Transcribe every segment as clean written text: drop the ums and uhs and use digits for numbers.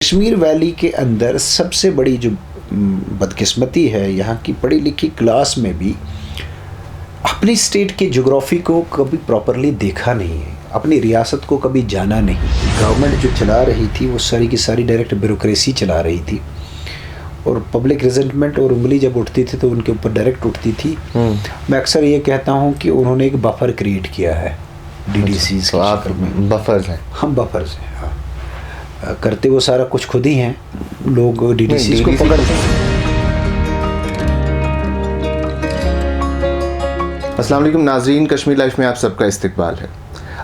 Kashmir valley के अंदर सबसे बड़ी जो बदकिस्मती है, यहाँ की पढ़ी लिखी क्लास में भी अपनी स्टेट के ज्योग्राफी को कभी प्रॉपरली देखा नहीं है, अपनी रियासत को कभी जाना नहीं। गवर्नमेंट जो चला रही थी वो सारी की सारी डायरेक्ट ब्यूरोक्रेसी चला रही थी और पब्लिक रिजेंटमेंट और उंगली जब उठती थी तो उनके ऊपर डायरेक्ट उठती थी। मैं अक्सर ये कहता हूँ कि उन्होंने एक बफर क्रिएट किया है DDCs तो आप बफर्स हैं। हम बफर्स हैं, हाँ। करते वो सारा कुछ खुद ही हैं, लोग DDCs को पकड़ते हैं। अस्सलाम वालेकुम नाज़रीन, कश्मीर लाइफ में आप सबका इस्तकबाल है।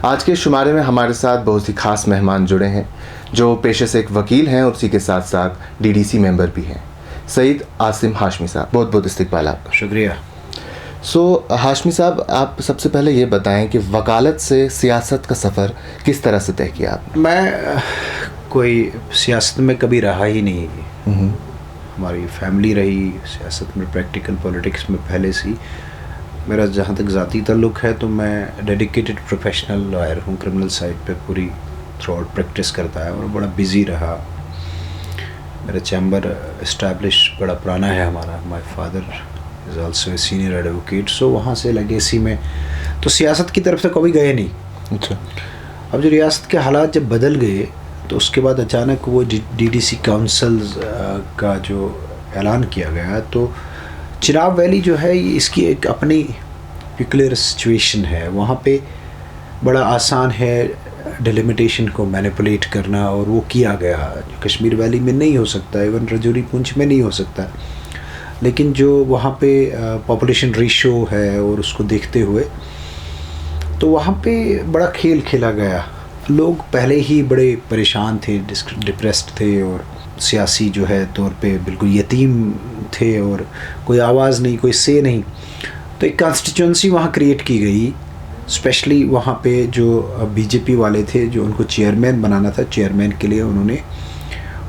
आज के शुमारे में हमारे साथ बहुत ही ख़ास मेहमान जुड़े हैं जो पेशे से एक वकील हैं और उसी के साथ साथ DDC मेंबर भी हैं। सईद आसिम हाशमी साहब, बहुत बहुत इस्तकबाल आपका। शुक्रिया। हाशमी साहब, आप सबसे पहले ये बताएं कि वकालत से सियासत का सफ़र किस तरह से तय किया आपने? मैं कोई सियासत में कभी रहा ही नहीं। हमारी फैमिली रही सियासत में, प्रैक्टिकल पॉलिटिक्स में पहले से ही। मेरा जहाँ तक ज़ाती ताल्लुक़ है तो मैं डेडिकेटेड प्रोफेशनल लॉयर हूँ, क्रिमिनल साइड पे पूरी थ्रू आउट प्रैक्टिस करता है और बड़ा बिज़ी रहा। मेरा चैम्बर इस्टेब्लिश बड़ा पुराना है हमारा। My father is also a senior advocate, so वहाँ से लेगेसी में तो सियासत की तरफ से कभी गए नहीं। अच्छा। अब जो रियासत के हालात जब बदल गए तो उसके बाद अचानक वो DDC काउंसिल का जो ऐलान किया गया, तो चिनाब वैली जो है इसकी एक अपनी पिकुलर सिचुएशन है। वहाँ पे बड़ा आसान है डिलिमिटेशन को मैनिपुलेट करना और वो किया गया। कश्मीर वैली में नहीं हो सकता, इवन रजौरी पुंछ में नहीं हो सकता, लेकिन जो वहाँ पे पॉपुलेशन रेशो है और उसको देखते हुए तो वहाँ पे बड़ा खेल खेला गया। लोग पहले ही बड़े परेशान थे, डिप्रेस्ड थे और सियासी जो है तौर पे बिल्कुल यतीम थे और कोई आवाज़ नहीं, कोई से नहीं। तो एक कॉन्स्टिट्यूंसी वहाँ क्रिएट की गई। स्पेशली वहाँ पे जो BJP वाले थे, जो उनको चेयरमैन बनाना था, चेयरमैन के लिए उन्होंने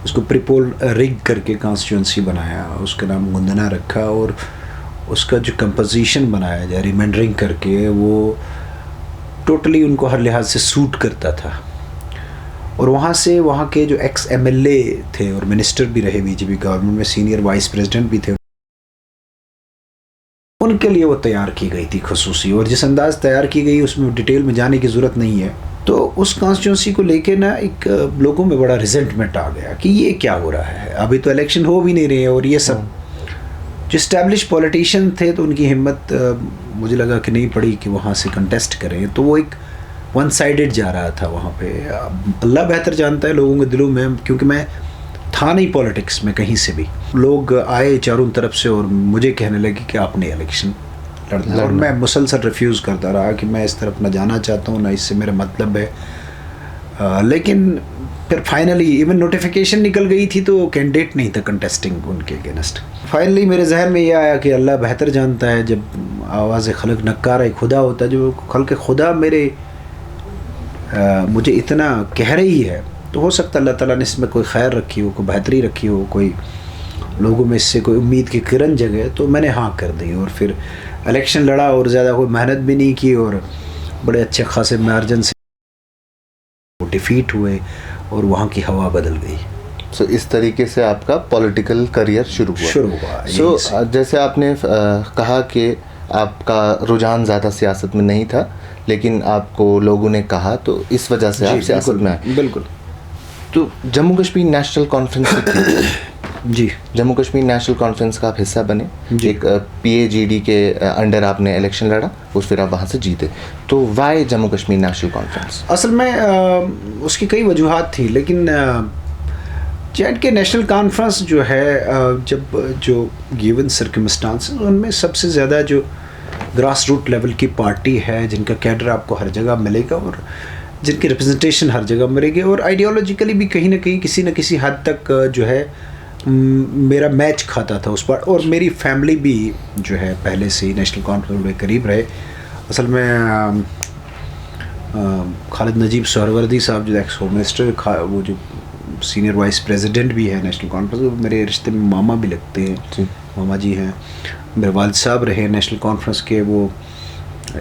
उसको प्रीपोल रिग करके कॉन्स्टिट्यूंसी बनाया, उसका नाम गुंदना रखा और उसका जो कंपोजिशन बनाया जाए रिमेंडरिंग करके, वो टोटली उनको हर लिहाज से सूट करता था। और वहाँ से वहाँ के जो एक्स MLA थे और मिनिस्टर भी रहे BJP गवर्नमेंट में, सीनियर वाइस प्रेसिडेंट भी थे, उनके लिए वो तैयार की गई थी खसूसी। और जिस अंदाज तैयार की गई उसमें डिटेल में जाने की ज़रूरत नहीं है। तो उस कॉन्स्टिट्यूंसी को लेके ना एक लोगों में बड़ा रिजेंटमेंट आ गया कि ये क्या हो रहा है, अभी तो इलेक्शन हो भी नहीं रहे और ये सब। जो इस्टेब्लिश पॉलिटिशियन थे तो उनकी हिम्मत मुझे लगा कि नहीं पड़ी कि वहाँ से कंटेस्ट करें, तो वो एक वन साइडेड जा रहा था वहाँ पे। अल्लाह बेहतर जानता है लोगों के दिलों में, क्योंकि मैं था नहीं पॉलिटिक्स में कहीं से भी। लोग आए चारों तरफ से और मुझे कहने लगे कि आपने इलेक्शन लड़ना, और मैं मुसलसल रिफ्यूज़ करता रहा कि मैं इस तरफ ना जाना चाहता हूँ, ना इससे मेरा मतलब है। लेकिन फिर फाइनली इवन नोटिफिकेशन निकल गई थी तो कैंडिडेट नहीं था कंटेस्टिंग उनके अगेंस्ट। फाइनली मेरे जहन में यह आया कि अल्लाह बेहतर जानता है, जब आवाज़ खलक नक्कार खुदा होता है, जो खल्क खुदा मुझे इतना कह रही है, तो हो सकता है अल्लाह ताला ने इसमें कोई खैर रखी हो, कोई बेहतरी रखी हो, कोई लोगों में इससे कोई उम्मीद की किरण जगे, तो मैंने हाँ कर दी और फिर इलेक्शन लड़ा और ज़्यादा कोई मेहनत भी नहीं की और बड़े अच्छे खासे मार्जिन से वो डिफीट हुए और वहाँ की हवा बदल गई। सो इस तरीके से आपका पॉलिटिकल करियर शुरू हुआ। जैसे आपने कहा कि आपका रुझान ज़्यादा सियासत में नहीं था, लेकिन आपको लोगों ने कहा तो इस वजह से आप सियासत में आए। बिल्कुल। तो जम्मू कश्मीर नेशनल कॉन्फ्रेंस जी, जम्मू कश्मीर नेशनल कॉन्फ्रेंस का आप हिस्सा बने। एक PAGD के अंडर आपने इलेक्शन लड़ा और फिर आप वहाँ से जीते। तो why Jammu Kashmir National Conference? असल में उसकी कई वजूहात थी, लेकिन JNK नेशनल कॉन्फ्रेंस जो है, जब जो गिवन सर्कमस्टांसेस, उनमें सबसे ज़्यादा जो ग्रास रूट लेवल की पार्टी है, जिनका कैडर आपको हर जगह मिलेगा और जिनकी रिप्रेजेंटेशन हर जगह मिलेगी और आइडियोलॉजिकली भी कहीं ना कहीं किसी न किसी हद तक जो है मेरा मैच खाता था उस पर। और मेरी फैमिली भी जो है पहले से ही नेशनल कॉन्फ्रेंस में करीब रहे। असल में खालिद नजीब सोहरवर्दी साहब जो एक्स होम मिनिस्टर, वो जो सीनियर वाइस प्रेसिडेंट भी है नेशनल कॉन्फ्रेंस, वो मेरे रिश्ते में मामा भी लगते हैं, मामा जी हैं। मेरे वालिद साहब रहे नेशनल कॉन्फ्रेंस के, वो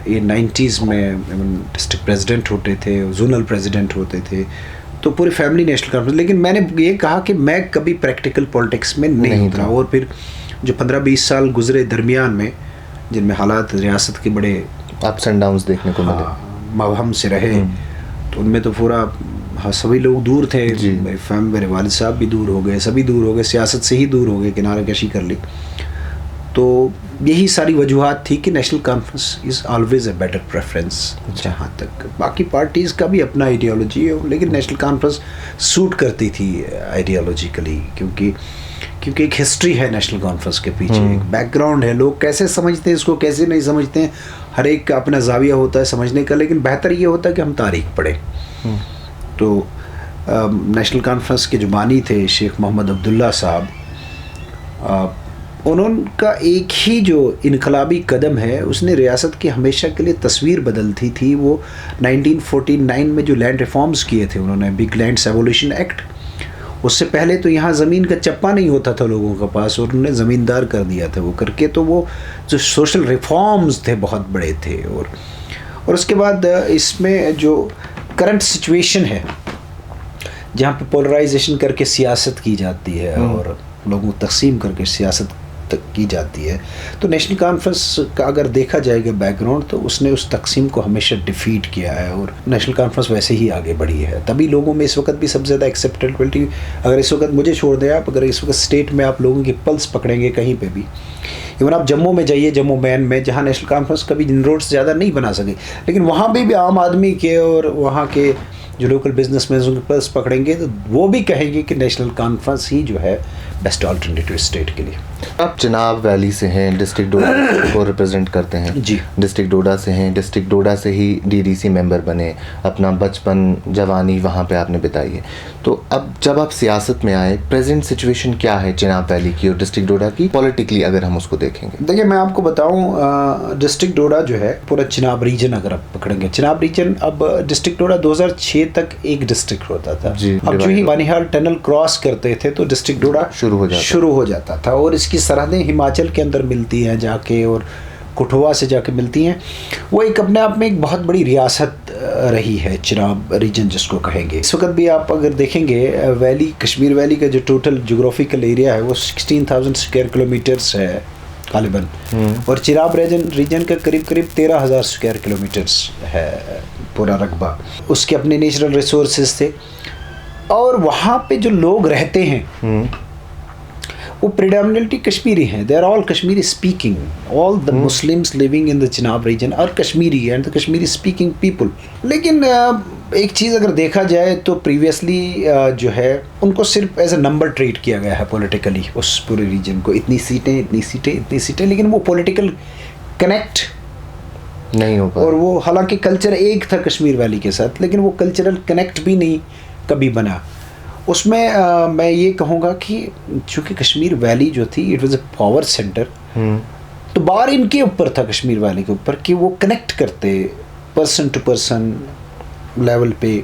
ये 90s में डिस्ट्रिक्ट प्रेसिडेंट होते थे, जोनल प्रेसिडेंट होते थे। तो पूरी फैमिली नेशनल कॉन्फ्रेंस। लेकिन मैंने ये कहा कि मैं कभी प्रैक्टिकल पॉलिटिक्स में नहीं उतरा, और फिर जो 15-20 साल गुजरे दरमियान में, जिनमें हालात रियासत के बड़े अप्स एंड डाउन्स देखने को मिले, मबहम से रहे, तो उनमें तो पूरा सभी लोग दूर थे, मेरे वालिद साहब भी दूर हो गए, सभी दूर हो गए, सियासत से ही दूर हो गए, किनारा कशी कर ली। तो यही सारी वजूहात थी कि national conference is always a better preference. जहाँ तक बाकी पार्टीज़ का भी अपना आइडियोलॉजी है, लेकिन नेशनल कॉन्फ्रेंस सूट करती थी आइडियोलॉजिकली, क्योंकि एक हिस्ट्री है नेशनल कॉन्फ्रेंस के पीछे, एक बैकग्राउंड है, लोग कैसे समझते हैं इसको, कैसे नहीं समझते हैं, हर एक का अपना जाविया होता है समझने का। लेकिन बेहतर ये होता है कि हम तारीख पढ़ें। तो नेशनल कॉन्फ्रेंस के जो बानी थे शेख मोहम्मद अब्दुल्ला साहब, उनका एक ही जो इनकलाबी कदम है, उसने रियासत की हमेशा के लिए तस्वीर बदलती थी। वो 1949 में जो लैंड रिफॉर्म्स किए थे उन्होंने, बिग लैंड्स एबोलिशन एक्ट, उससे पहले तो यहाँ ज़मीन का चप्पा नहीं होता था लोगों के पास, और उन्होंने ज़मींदार कर दिया था वो करके। तो वो जो सोशल रिफॉर्म्स थे बहुत बड़े थे। और उसके बाद इसमें जो करंट सिचुएशन है, जहाँ पे पोलराइजेशन करके सियासत की जाती है और लोगों को तकसीम करके सियासत की जाती है, तो नेशनल कॉन्फ्रेंस का अगर देखा जाएगा बैकग्राउंड, तो उसने उस तकसीम को हमेशा डिफीट किया है, और नेशनल कॉन्फ्रेंस वैसे ही आगे बढ़ी है। तभी लोगों में इस वक्त भी सबसे ज़्यादा एक्सेप्टेबिलिटी, अगर इस वक्त मुझे छोड़ दें आप, अगर इस वक्त स्टेट में आप लोगों की पल्स पकड़ेंगे कहीं पे भी, इवन आप जम्मू में जाइए, जम्मू मैन में, जहाँ नेशनल कॉन्फ्रेंस कभी इनरोड्स ज़्यादा नहीं बना सके, लेकिन वहाँ भी आम आदमी के और वहाँ के जो लोकल बिजनेसमैन उनके पल्स पकड़ेंगे, तो वो भी कहेंगे कि नेशनल कॉन्फ्रेंस ही जो है बेस्ट अल्टरनेटिव स्टेट के लिए। आप चिनाब वैली से हैं, डिस्ट्रिक्ट डोडा को रिप्रेजेंट करते हैं जी। डिस्ट्रिक्ट डोडा से हैं, डिस्ट्रिक्ट डोडा से ही डीडीसी मेंबर बने, अपना बचपन जवानी वहाँ पे आपने बिताई है। तो अब जब आप सियासत में आए, प्रेजेंट सिचुएशन क्या है चिनाब वैली की और डिस्ट्रिक्ट डोडा की पॉलिटिकली, अगर हम उसको देखेंगे? देखिए, मैं आपको बताऊं, डिस्ट्रिक्ट डोडा जो है पूरा चिनाब रीजन अगर आप पकड़ेंगे, चिनाब रीजन, अब डिस्ट्रिक्ट डोडा 2006 तक एक डिस्ट्रिक्ट होता था। अब जो ही बानिहाल टनल क्रॉस करते थे तो डिस्ट्रिक्ट डोडा शुरू हो जाता था, और इसकी सरहदें हिमाचल के अंदर मिलती हैं जाके, और कठुआ से जाके मिलती हैं। वो एक अपने आप में एक बहुत बड़ी रियासत रही है चिनाब रीजन जिसको कहेंगे। इस वक्त भी आप अगर देखेंगे वैली, कश्मीर वैली का जो टोटल जोग्राफिकल एरिया है वो 16,000 स्क्वायर किलोमीटर्स है गालिबन, और चिनाब रीजन का करीब 13,000 स्क्वायर किलोमीटर्स है पूरा रकबा। उसके अपने नेचुरल रिसोर्सेज थे, और वहाँ पे जो लोग रहते हैं वो प्रिडोमिनेटली कश्मीरी हैं। They are all Kashmiri speaking, all the Muslims living in the Chenab region are Kashmiri and the Kashmiri speaking people. लेकिन एक चीज़ अगर देखा जाए तो प्रीवियसली जो है उनको सिर्फ एज अ नंबर ट्रीट किया गया है पॉलिटिकली, उस पूरे रीजन को, इतनी सीटें, लेकिन वो पॉलिटिकल कनेक्ट नहीं हो पाया। और वो हालांकि कल्चर एक था कश्मीर वैली के साथ, लेकिन वो कल्चरल कनेक्ट भी नहीं कभी बना। उसमें मैं ये कहूँगा कि चूँकि कश्मीर वैली जो थी it was a power centre, तो बार इनके ऊपर था कश्मीर वैली के ऊपर कि वो कनेक्ट करते पर्सन टू पर्सन लेवल पे।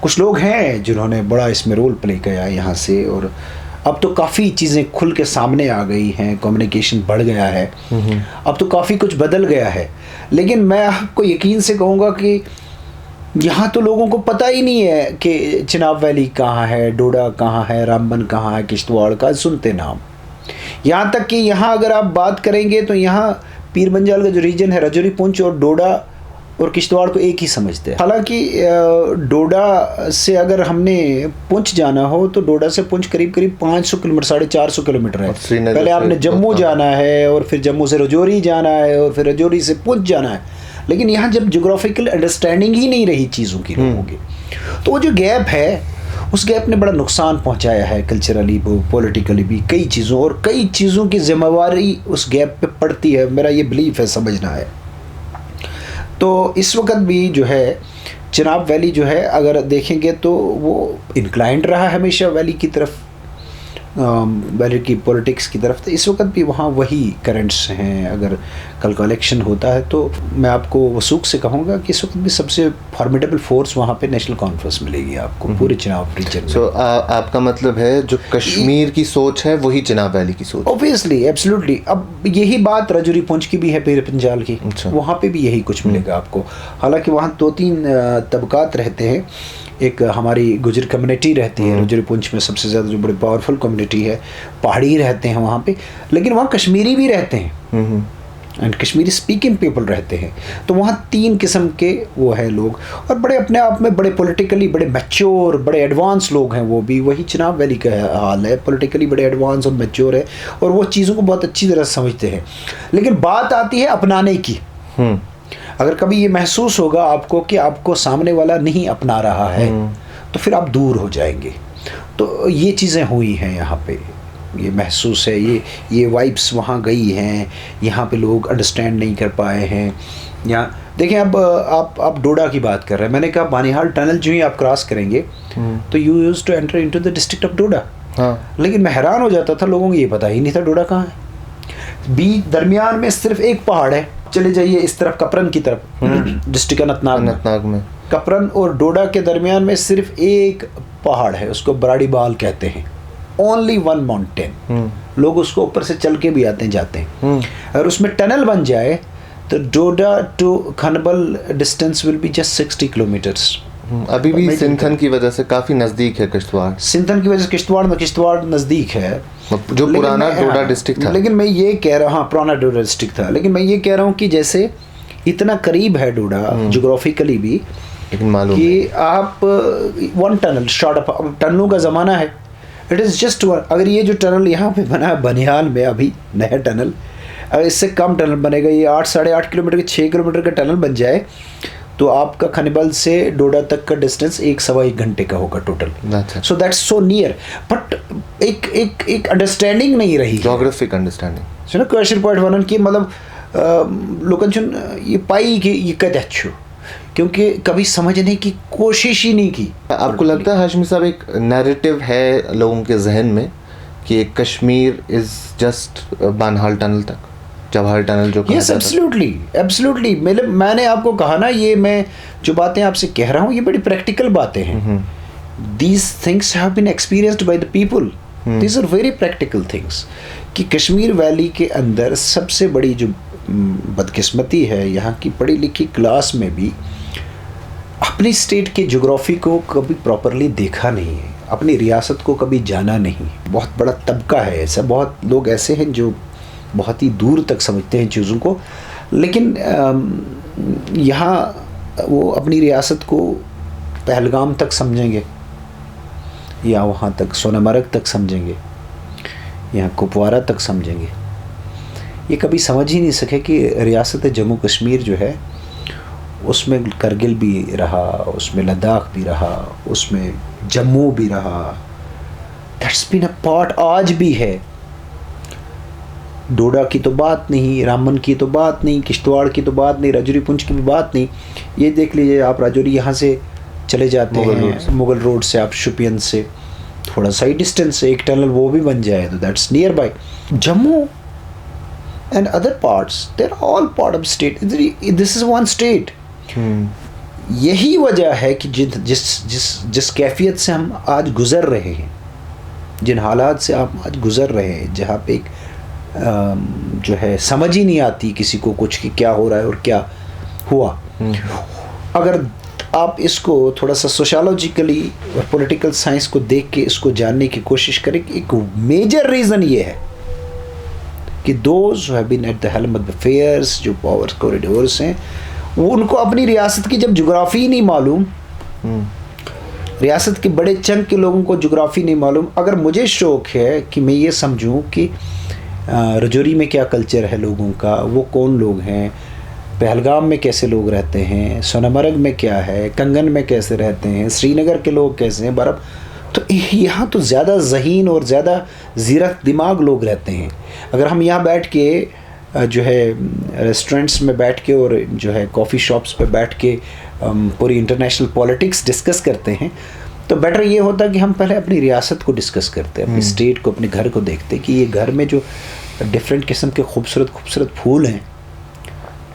कुछ लोग हैं जिन्होंने बड़ा इसमें रोल प्ले किया यहाँ से, और अब तो काफ़ी चीज़ें खुल के सामने आ गई हैं, कम्युनिकेशन बढ़ गया है, अब तो काफ़ी कुछ बदल गया है। लेकिन मैं आपको यकीन से कहूँगा कि यहाँ तो लोगों को पता ही नहीं है कि चिनाब वैली कहाँ है, डोडा कहाँ है, रामबन कहाँ है, किश्तवाड़ का सुनते नाम। यहाँ तक कि यहाँ अगर आप बात करेंगे तो यहाँ पीर बंजाल का जो रीजन है, रजौरी, पुंछ और डोडा और किश्तवाड़ को एक ही समझते हैं। हालांकि डोडा से अगर हमने पुंछ जाना हो तो डोडा से पुंछ करीब 500 किलोमीटर, 450 किलोमीटर है। पहले आपने जम्मू जाना है, और फिर जम्मू से रजौरी जाना है, और फिर रजौरी से पुंछ जाना है। लेकिन यहाँ जब जोग्राफिकल अंडरस्टैंडिंग ही नहीं रही चीज़ों की लोगों की, तो वो जो गैप है, उस गैप ने बड़ा नुकसान पहुँचाया है कल्चरली, पॉलिटिकली भी, कई चीज़ों, और कई चीज़ों की जिम्मेवारी उस गैप पे पड़ती है, मेरा ये बिलीफ है, समझना है। तो इस वक्त भी जो है चिनाब वैली जो है अगर देखेंगे तो वो इंक्लाइंड रहा हमेशा वैली की तरफ, वैली की पॉलिटिक्स की तरफ। तो इस वक्त भी वहाँ वही करंट्स हैं। अगर कल का इलेक्शन होता है तो मैं आपको वसूख से कहूँगा कि इस वक्त भी सबसे फॉर्मिडेबल फोर्स वहाँ पे नेशनल कॉन्फ्रेंस मिलेगी आपको पूरे चिनाब रीजन में। सो आपका मतलब है जो कश्मीर की सोच है वही चिनाब वैली की सोच? Obviously, absolutely. अब यही बात रजौरी पुंछ की भी है, पीर पंजाल की, वहाँ पे भी यही कुछ मिलेगा आपको। हालांकि वहाँ 2-3 तबकात रहते हैं। एक हमारी गुजर कम्युनिटी रहती है रजौरी पुंछ में, सबसे ज़्यादा जो बड़ी पावरफुल कम्युनिटी है, पहाड़ी रहते हैं वहाँ पे, लेकिन वहाँ कश्मीरी भी रहते हैं एंड कश्मीरी स्पीकिंग पीपल रहते हैं। तो वहाँ 3 किस्म के वो है लोग, और बड़े अपने आप में बड़े पॉलिटिकली बड़े मैच्योर, बड़े एडवांस लोग हैं वो भी। वही चिनाब वैली का हाल है, पॉलिटिकली बड़े एडवांस और मैच्योर है, और वो चीज़ों को बहुत अच्छी तरह समझते हैं। लेकिन बात आती है अपनाने की। अगर कभी ये महसूस होगा आपको कि आपको सामने वाला नहीं अपना रहा है, तो फिर आप दूर हो जाएंगे। तो ये चीज़ें हुई हैं यहाँ पे, ये महसूस है, ये वाइब्स वहाँ गई हैं, यहाँ पे लोग अंडरस्टैंड नहीं कर पाए हैं। यहाँ देखें, अब आप डोडा की बात कर रहे हैं, मैंने कहा बानिहाल टनल जो ही आप क्रॉस करेंगे तो you used to enter into the district of Doda. लेकिन मैं हैरान हो जाता था, लोगों को ये पता ही नहीं था डोडा कहाँ है। बीच दरमियान में सिर्फ एक पहाड़ है, चले जाइए इस तरफ कपरन की तरफ, डिस्ट्रिक्ट अनंतनाग में कपरन और डोडा के दरमियान में सिर्फ एक पहाड़ है, उसको बराड़ी बाल कहते हैं। Only 1 mountain. लोग उसको ऊपर से चल के भी आते हैं जाते हैं। अगर उसमें टनल बन जाए तो Doda to Khanbal distance will be just 60 kilometres. अभी भी सिंथन की वजह से काफ़ी नज़दीक है किश्तवाड़। सिंथन की वजह से किश्तवाड़ नज़दीक है, जो पुराना डोडा डिस्ट्रिक्ट था। लेकिन मैं ये कह रहा हूँ, हाँ पुराना डोडा डिस्ट्रिक्ट था, लेकिन मैं ये कह रहा हूँ कि जैसे इतना करीब है डोडा जोग्राफिकली भी, लेकिन मालूम कि आप 1 टनल शॉर्ट अप, टनलों का ज़माना है, इट इज़ जस्ट 1। अगर ये जो टनल यहाँ पे बना है बनिहाल में अभी नया टनल, अगर इससे कम टनल बनेगा, ये 8 साढ़े 8 किलोमीटर के 6 किलोमीटर का टनल बन जाए, तो आपका खनिबल से डोडा तक का डिस्टेंस 1-1.25 घंटे का होगा total. So that's so near, but एक अंडरस्टैंडिंग नहीं रही, जोग्राफिक अंडरस्टैंडिंग सुनो क्वेश्चन पॉइंट वन की मतलब लोगन चुन ये पाई कि ये कद अच्छो, क्योंकि कभी समझने की कोशिश ही नहीं की। आपको लगता है हाशमी साहब एक नैरेटिव है लोगों के जहन में कि Kashmir is just Banihal tunnel तक, जवाहर टनल जो यस एब्सोल्युटली मैंने आपको कहा ना, ये मैं जो बातें आपसे कह रहा हूँ ये बड़ी प्रैक्टिकल बातें हैं। These things have been experienced by the people, these are very practical things. कि कश्मीर वैली के अंदर सबसे बड़ी जो बदकिस्मती है, यहाँ की पढ़ी लिखी क्लास में भी अपनी स्टेट के ज्योग्राफी को कभी प्रॉपरली देखा नहीं है, अपनी रियासत को कभी जाना नहीं। बहुत बड़ा तबका है ऐसा, बहुत लोग ऐसे हैं जो बहुत ही दूर तक समझते हैं चीज़ों को, लेकिन यहाँ वो अपनी रियासत को पहलगाम तक समझेंगे, या वहाँ तक सोनामर्ग तक समझेंगे, या कुपवारा तक समझेंगे। ये कभी समझ ही नहीं सके कि रियासत जम्मू कश्मीर जो है उसमें करगिल भी रहा, उसमें लद्दाख भी रहा, उसमें जम्मू भी रहा, दैट्स बीन अ पार्ट, आज भी है। डोडा की तो बात नहीं, रामबन की तो बात नहीं, किश्तवाड़ की तो बात नहीं, राजौरी पुंछ की भी बात नहीं। ये देख लीजिए आप, राजौरी यहाँ से चले जाते हैं मुगल रोड से, आप शुपियन से थोड़ा सा ही डिस्टेंस से एक टनल वो भी बन जाए तो that's nearby. Jammu and other parts, they are all part of state, this is one state. यही वजह है कि जिस कैफियत से हम आज गुज़र रहे हैं, जिन हालात से आप आज गुज़र रहे हैं, जहाँ पे एक जो है समझ ही नहीं आती किसी को कुछ कि क्या हो रहा है और क्या हुआ। अगर आप इसको थोड़ा सा सोशोलॉजिकली और पॉलिटिकल साइंस को देख के इसको जानने की कोशिश करें, कि एक मेजर रीज़न ये है कि those who have been at the helm of the affairs, जो पावर कॉरिडोर्स हैं, वो उनको अपनी रियासत की जब जोग्राफ़ी नहीं मालूम, रियासत के बड़े चंक के लोगों को जोग्राफ़ी नहीं मालूम। अगर मुझे शौक़ है कि मैं ये समझूं कि राजौरी में क्या कल्चर है लोगों का, वो कौन लोग हैं, पहलगाम में कैसे लोग रहते हैं, सोनामर्ग में क्या है, कंगन में कैसे रहते हैं, श्रीनगर के लोग कैसे हैं, बर्फ़, तो यहाँ तो ज़्यादा ज़हीन और ज़्यादा ज़ीरक दिमाग लोग रहते हैं। अगर हम यहाँ बैठ के जो है रेस्टोरेंट्स में बैठ के और जो है कॉफ़ी शॉप्स पे बैठ के पूरी इंटरनेशनल पॉलिटिक्स डिस्कस करते हैं, तो बेटर ये होता कि हम पहले अपनी रियासत को डिस्कस करते हैं, अपनी स्टेट को, अपने घर को देखते कि ये घर में जो डिफरेंट किस्म के खूबसूरत फूल हैं,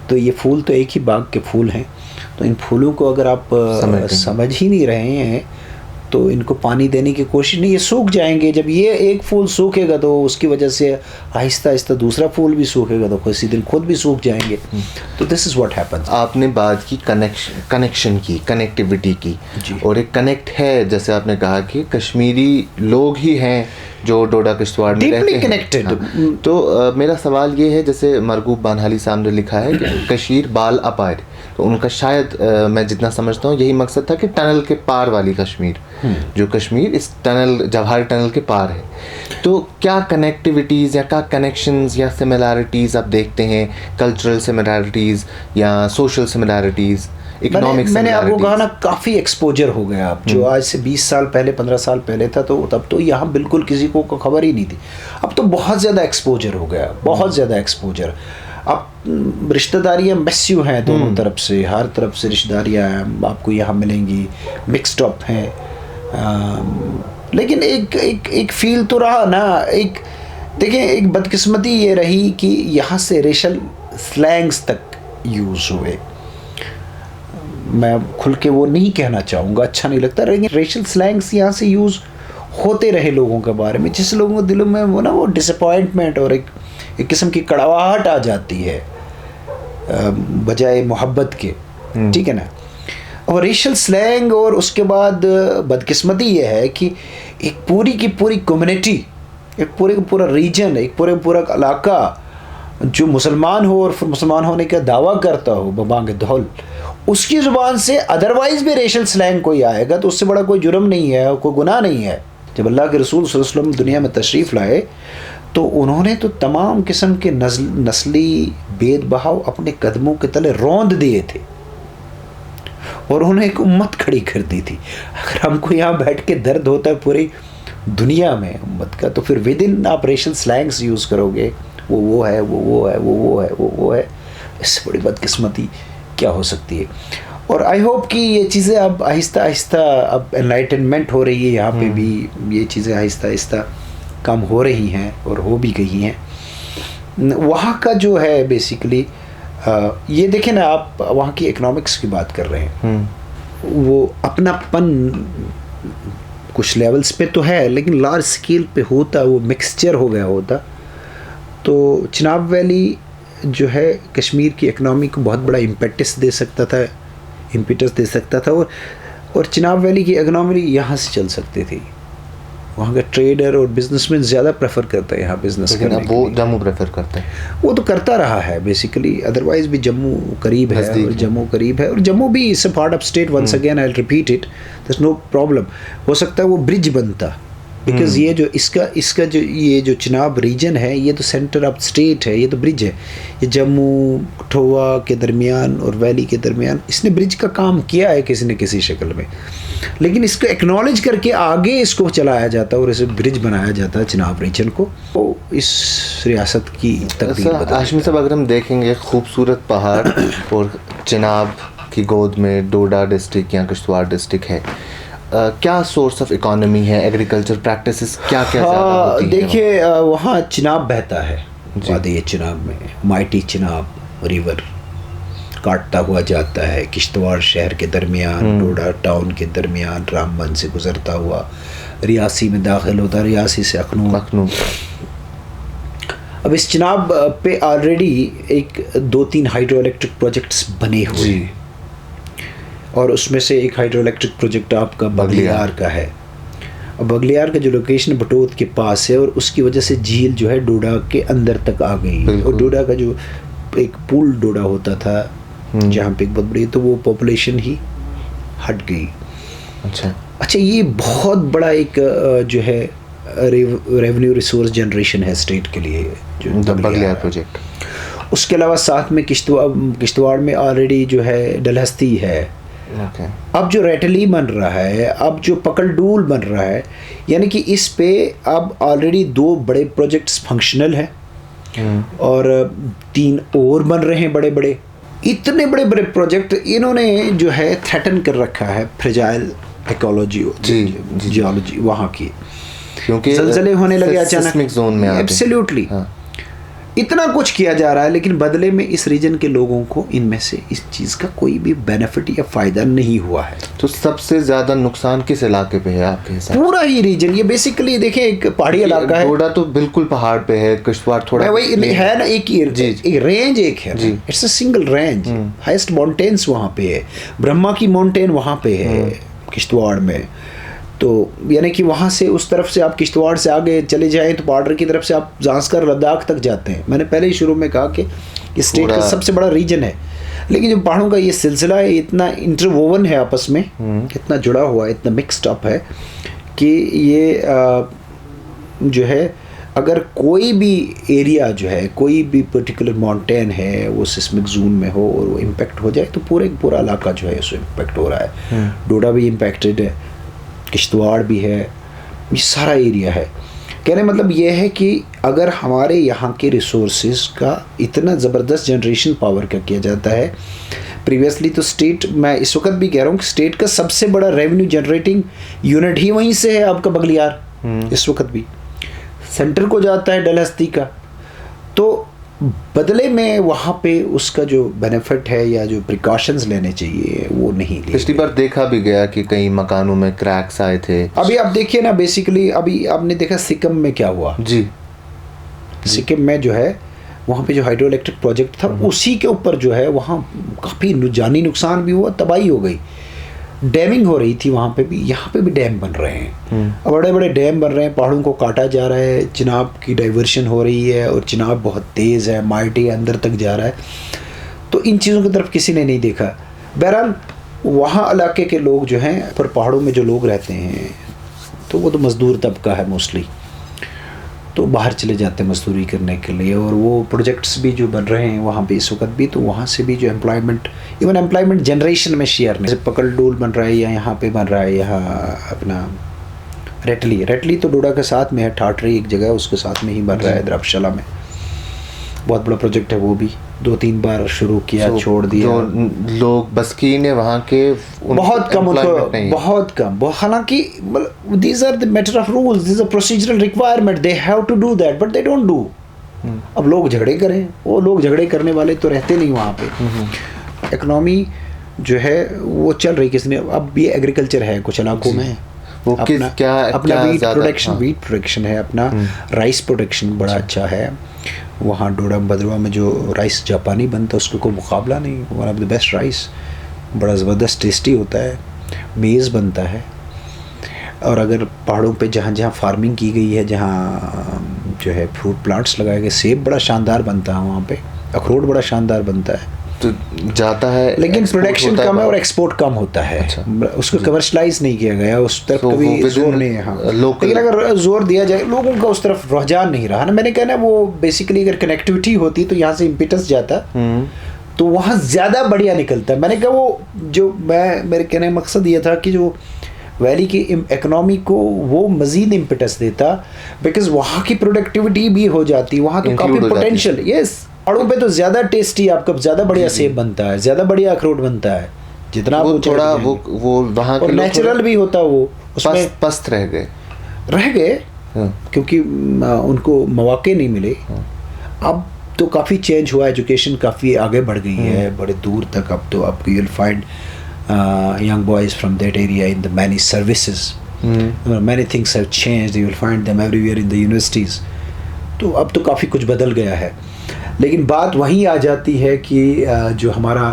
तो ये फूल तो एक ही बाग के फूल हैं, तो इन फूलों को अगर आप समझ ही नहीं रहे हैं तो इनको पानी देने की कोशिश नहीं, ये सूख जाएंगे। जब ये एक फूल सूखेगा तो उसकी वजह से आहिस्ता आहिस्ता दूसरा फूल भी सूखेगा, तो किसी दिन खुद भी सूख जाएंगे। तो दिस इज़ व्हाट हैपेंस। आपने बात की कनेक्शन की, कनेक्टिविटी की, और एक कनेक्ट है, जैसे आपने कहा कि कश्मीरी लोग ही हैं जो डोडा किश्तवाड़ में रहते हैं, कनेक्टेड। हाँ। तो मेरा सवाल ये है, जैसे मरगूब बानहाली साहब ने लिखा है कि कशीर बाल अपार, तो उनका शायद मैं जितना समझता हूँ यही मकसद था कि टनल के पार वाली कश्मीर, जो कश्मीर इस टनल, जवाहर टनल के पार है। तो क्या कनेक्टिविटीज़ या क्या कनेक्शंस या सिमिलैरिटीज़ आप देखते हैं, कल्चरल सिमिलैरिटीज़ या सोशल सिमिलैरिटीज़, इकोनॉमिक? मैंने आपको कहा ना, काफ़ी एक्सपोजर हो गया। अब जो आज से 20 साल पहले, 15 साल पहले था, तो तब तो यहाँ बिल्कुल किसी को खबर ही नहीं थी। अब तो बहुत ज़्यादा एक्सपोजर हो गया, बहुत ज़्यादा एक्सपोजर। अब रिश्तेदारियाँ मैस्यू हैं दोनों तरफ से, हर तरफ से रिश्तेदारियाँ आपको यहाँ मिलेंगी, मिक्सड अप हैं। लेकिन एक फील तो रहा ना, एक देखें, एक बदकिस्मती ये रही कि यहाँ से रेशल स्लैंग्स तक यूज़ हुए। मैं खुल के वो नहीं कहना चाहूँगा, अच्छा नहीं लगता, लेकिन रेशल स्लैंग्स यहाँ से यूज़ होते रहे लोगों के बारे में, जिस लोगों के दिलों में वो ना, वो डिसअपॉइंटमेंट और एक किस्म की कड़वाहट आ जाती है बजाय मोहब्बत के, ठीक है ना। और रेशल स्लैंग, और उसके बाद बदकिस्मती ये है कि एक पूरी की पूरी कम्युनिटी, एक पूरे का पूरा रीजन, एक पूरा इलाका जो मुसलमान हो और फिर मुसलमान होने का दावा करता हो बबांग धौल, उसकी ज़ुबान से अदरवाइज़ भी रेशल स्लैंग कोई आएगा तो उससे बड़ा कोई जुर्म नहीं है, कोई गुनाह नहीं है। जब अल्लाह के रसूल सल्लल्लाहु अलैहि वसल्लम दुनिया में तशरीफ़ लाए तो उन्होंने तो तमाम किस्म के नस्ली भेदभाव अपने कदमों के तले रौंद दिए थे और उन्होंने एक उम्मत खड़ी कर दी थी। अगर हमको यहाँ बैठ के दर्द होता है पूरी दुनिया में उम्मत का, तो फिर विद इन आप रेशल स्लैंग्स यूज़ करोगे, वो है, वो है, वो है। इससे बड़ी बदकिस्मती क्या हो सकती है। और आई होप कि ये चीज़ें अब आहिस्ता आहिस्ता अब एनलाइटनमेंट हो रही है, यहाँ पे भी ये चीज़ें आहिस्ता आहिस्ता कम हो रही हैं और हो भी गई हैं। वहाँ का जो है बेसिकली ये देखें ना, आप वहाँ की इकोनॉमिक्स की बात कर रहे हैं, वो अपनापन कुछ लेवल्स पे तो है, लेकिन लार्ज स्केल पे होता, वो मिक्सचर हो गया होता। तो चिनाब वैली जो है कश्मीर की इकनॉमी को बहुत बड़ा इम्पेटस दे सकता था, और चिनाब वैली की इकनॉमी यहाँ से चल सकती थी। वहाँ का ट्रेडर और बिजनेसमैन ज़्यादा प्रेफर करता है यहाँ बिजनेस करने के लिए। वो जम्मू प्रेफर करता है, वो तो करता रहा है बेसिकली, अदरवाइज भी जम्मू करीब है, और जम्मू भी it's a part of state. Once again I will repeat it, there is no problem. हो सकता है वो ब्रिज बनता, बिकॉज ये जो इसका जो ये जो चिनाब रीजन है, ये तो सेंटर ऑफ स्टेट है, ये तो ब्रिज है, ये जम्मू कठुआ के दरमियान और वैली के दरमियान इसने ब्रिज का काम किया है किसी न किसी शक्ल में। लेकिन इसको एक्नॉलेज करके आगे इसको चलाया जाता है और इसे ब्रिज बनाया जाता है चिनाब रीजन को, तो इस रियासत की तकदीर बदल। हाशमी साहब, अगर हम देखेंगे खूबसूरत पहाड़ और चिनाब की गोद में डोडा डिस्ट्रिक्ट या किश्तवाड़ डिस्ट्रिक्ट है, क्या सोर्स ऑफ इकोनॉमी है, एग्रीकल्चर प्रैक्टिसेस क्या ज़्यादा होती हैं? देखिए वहाँ चिनाब बहता है, वादी चिनाब में माइटी चिनाब रिवर काटता हुआ जाता है किश्तवाड़ शहर के दरमियान, डोडा टाउन के दरमियान, रामबन से गुजरता हुआ रियासी में दाखिल होता है, रियासी से अखनूम। अब इस चिनाब पे ऑलरेडी एक 2-3 हाइड्रो इलेक्ट्रिक प्रोजेक्ट्स बने हुए हैं, और उसमें से एक हाइड्रो इलेक्ट्रिक प्रोजेक्ट आपका बगलियार का है। अब बगलियार का जो लोकेशन बटोत के पास है, और उसकी वजह से झील जो है डोडा के अंदर तक आ गई, और डोडा का जो एक पूल डोडा होता था जहाँ पे एक बहुत बड़ी, तो वो पॉपुलेशन ही हट गई। अच्छा, ये बहुत बड़ा एक जो है रेवेन्यू रिसोर्स जनरेशन है स्टेट के लिए जो बगलियार प्रोजेक्ट। उसके अलावा साथ में किश्तवाड़ में ऑलरेडी जो है डलहस्ती है। अब जो रेटली बन रहा है, अब जो पकलडूल बन रहा है, यानी कि इस पे अब ऑलरेडी 2 बड़े प्रोजेक्ट्स फंक्शनल हैं, और 3 और बन रहे हैं बड़े बड़े। इतने बड़े बड़े प्रोजेक्ट इन्होंने जो है थ्रेटन कर रखा है फ्रेजाइल इकोलॉजी, जियोलॉजी वहाँ की, क्योंकि ज़लज़ले होने लगे अचानक जोन में। एब्सोल्युटली। इतना कुछ किया जा रहा है, लेकिन बदले में इस रीजन के लोगों को इनमें से इस चीज़ का कोई भी बेनिफिट या फ़ायदा नहीं हुआ है। तो सबसे ज़्यादा नुकसान किस इलाके पे है आपके हिसाब? पूरा ही रीजन, ये बेसिकली देखें एक पहाड़ी इलाका है। डोडा तो बिल्कुल पहाड़ पे है, किश्तवाड़ थोड़ा वही है ना, एक रेंज एक है, it's a single range. Highest mountains वहाँ पे है, ब्रह्मा की माउंटेन वहाँ पे है किश्तवाड़ में। तो यानी कि वहाँ से उस तरफ से आप किश्तवाड़ से आगे चले जाएं तो बॉर्डर की तरफ से आप जांस्कर लद्दाख तक जाते हैं। मैंने पहले ही शुरू में कहा कि स्टेट का सबसे बड़ा रीजन है, लेकिन जो पहाड़ों का ये सिलसिला है इतना इंटरवोवन है आपस में, इतना जुड़ा हुआ है, इतना मिक्सड अप है कि ये जो है अगर कोई भी एरिया जो है, कोई भी पर्टिकुलर माउंटेन है वो सिस्मिक जोन में हो और वो इम्पेक्ट हो जाए तो पूरा इलाका जो है उससे इम्पेक्ट हो रहा है। डोडा भी इम्पेक्टेड है, किश्तवाड़ भी है, ये सारा एरिया है। कहने मतलब ये है कि अगर हमारे यहाँ के रिसोर्सेज का इतना ज़बरदस्त जनरेशन पावर का किया जाता है, प्रीवियसली तो स्टेट, मैं इस वक्त भी कह रहा हूँ कि स्टेट का सबसे बड़ा रेवेन्यू जनरेटिंग यूनिट ही वहीं से है आपका बगलियार। इस वक्त भी सेंटर को जाता है डलहस्ती का, तो बदले में वहाँ पे उसका जो बेनिफिट है या जो प्रिकॉशंस लेने चाहिए वो नहीं लिए। पिछली बार देखा भी गया कि कई मकानों में क्रैक्स आए थे। अभी आप देखिए ना, बेसिकली अभी आपने देखा सिक्किम में क्या हुआ। जी, सिक्किम में जो है वहाँ पे जो हाइड्रो इलेक्ट्रिक प्रोजेक्ट था उसी के ऊपर जो है वहाँ काफ़ी जानी नुकसान भी हुआ, तबाही हो गई, डैमिंग हो रही थी वहाँ पे भी। यहाँ पे भी डैम बन रहे हैं, बड़े बड़े डैम बन रहे हैं, पहाड़ों को काटा जा रहा है, चिनाब की डाइवर्शन हो रही है और चिनाब बहुत तेज़ है, माइटी अंदर तक जा रहा है। तो इन चीज़ों की तरफ किसी ने नहीं देखा। बहरहाल वहाँ इलाके के लोग जो हैं, पर पहाड़ों में जो लोग रहते हैं तो वो तो मज़दूर तबका है मोस्टली, तो बाहर चले जाते हैं मजदूरी करने के लिए। और वो प्रोजेक्ट्स भी जो बन रहे हैं वहाँ पे इस वक्त भी, तो वहाँ से भी जो एम्प्लॉयमेंट, इवन एम्प्लॉयमेंट जनरेशन में शेयर नहीं, जैसे पकड़ डोल बन रहा है या यहाँ पे बन रहा है, यहाँ अपना रेटली तो डोडा के साथ में है, ठाठरी एक जगह उसके साथ में ही बन रहा है, द्राक्षला में बहुत बड़ा प्रोजेक्ट है। वो भी 2-3 बार शुरू किया, छोड़ दिया। जो लोग बस्कीन है वहाँ के बहुत कम, उनको बहुत कम, हालांकि these are the matter of rules, these are procedural requirement, they have to do that but they don't do. अब लोग झगड़े करें, वो लोग झगड़े करने वाले तो रहते नहीं वहाँ पे। इकोनॉमी जो है वो चल रही किसने, अब ये एग्रीकल्चर है कुछ इलाकों में, वो अपना वीट प्रोडक्शन है, अपना राइस प्रोडक्शन बड़ा अच्छा है। वहाँ डोडा भद्रवा में जो राइस जापानी बनता है उसका कोई मुकाबला नहीं, one of the best rice, बड़ा ज़बरदस्त टेस्टी होता है। मेज़ बनता है। और अगर पहाड़ों पे जहाँ जहाँ फार्मिंग की गई है, जहाँ जो है फ्रूट प्लांट्स लगाए गए, सेब बड़ा शानदार बनता है वहाँ पे, अखरोट बड़ा शानदार बनता है, तो जाता है, लेकिन प्रोडक्शन कम है और एक्सपोर्ट कम होता है। अच्छा। उसको कमर्शलाइज नहीं किया गया, उस तरफ कभी जोर नहीं है। हाँ, लेकिन अगर जोर दिया जाए, लोगों का उस तरफ रुझान नहीं रहा ना। मैंने कहना वो बेसिकली अगर कनेक्टिविटी होती तो यहाँ से इम्पिटस जाता तो वहाँ ज़्यादा बढ़िया निकलता। मैंने कहा वो जो मेरे कहने का मकसद ये था कि जो वैली की इकोनॉमी को वो मज़ीद इम्पिटस देता, बिकॉज वहाँ की प्रोडक्टिविटी भी हो जाती, वहाँ तो काफ़ी पोटेंशियल। यस, पहाड़ों पे तो ज़्यादा टेस्टी आपका ज़्यादा बढ़िया सेब बनता है, ज़्यादा बढ़िया अखरोट बनता है, जितना वो थोड़ा वो वहाँ के नेचुरल भी होता, वो उसमें पस्त रह गए क्योंकि उनको मौके नहीं मिले। अब तो काफ़ी चेंज हुआ, एजुकेशन काफ़ी आगे बढ़ गई है, बड़े दूर तक। अब तो आपको you will find young boys from that area in the many services. Many things have changed. You will find them everywhere in the universities. तो अब तो काफ़ी कुछ बदल गया है, लेकिन बात वहीं आ जाती है कि जो हमारा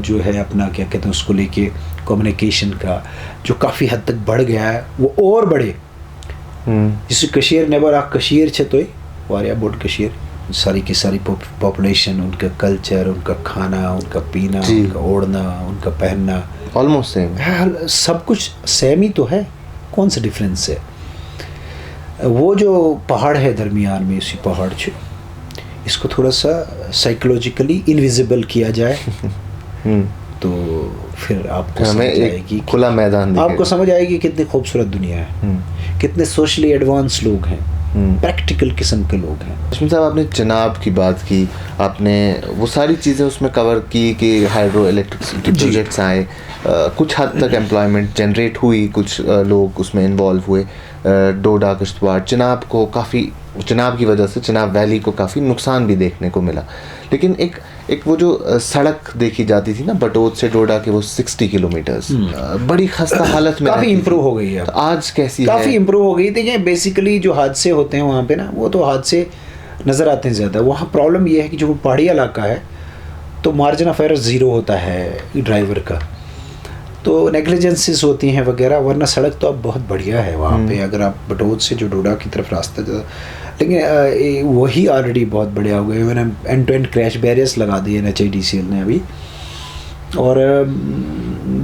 जो है अपना क्या कहते हैं उसको लेके कम्युनिकेशन का जो काफ़ी हद तक बढ़ गया है, वो और बढ़े। जैसे कशीर नेबर आ कशीर छे तो वारिया बोर्ड कशीर सारी की सारी पॉपुलेशन, उनका कल्चर, उनका खाना, उनका पीना, उनका ओढ़ना, उनका पहनना ऑलमोस्ट सेम है, सब कुछ सेम ही तो है। कौन सा डिफरेंस है? वो जो पहाड़ है दरमियान में, इसी पहाड़ से इसको थोड़ा सा साइकोलॉजिकली इनविजिबल किया जाए तो फिर आपको समझ आएगी, खुला मैदान आपको समझ आएगी कितनी खूबसूरत दुनिया है, कितने सोशली एडवांस लोग हैं, प्रैक्टिकल किस्म के लोग हैं। कश्मीर साहब, आपने चिनाब की बात की, आपने वो सारी चीज़ें उसमें कवर की कि हाइड्रो इलेक्ट्रिसिटी प्रोजेक्ट्स आए, कुछ हद तक एम्प्लॉयमेंट जनरेट हुई, कुछ लोग उसमें इन्वॉल्व हुए, डोडा किश्तवाड़ चिनाब को काफ़ी, चिनाब की वजह से चिनाब वैली को काफ़ी नुकसान भी देखने को मिला। लेकिन एक वो जो सड़क देखी जाती थी ना बटोत से डोडा के वो 60 किलोमीटर्स बड़ी खस्ता हालत में काफ़ी इम्प्रूव हो गई है। तो आज कैसी है? काफ़ी इम्प्रूव हो गई। देखिए बेसिकली जो हादसे होते हैं वहाँ पे ना, वो तो हादसे नज़र आते हैं ज़्यादा। वहाँ प्रॉब्लम ये है कि जो पहाड़ी इलाका है तो मार्जिन ऑफ एरर ज़ीरो होता है ड्राइवर का, तो नेग्लिजेंसेस होती हैं वगैरह, वरना सड़क तो अब बहुत बढ़िया है वहाँ पे। अगर आप बटोत से जो डोडा की तरफ रास्ता जाता, लेकिन वही ऑलरेडी बहुत बढ़िया हो गए। मैंने end to end crash barriers लगा दिए NHIDCL ने अभी। और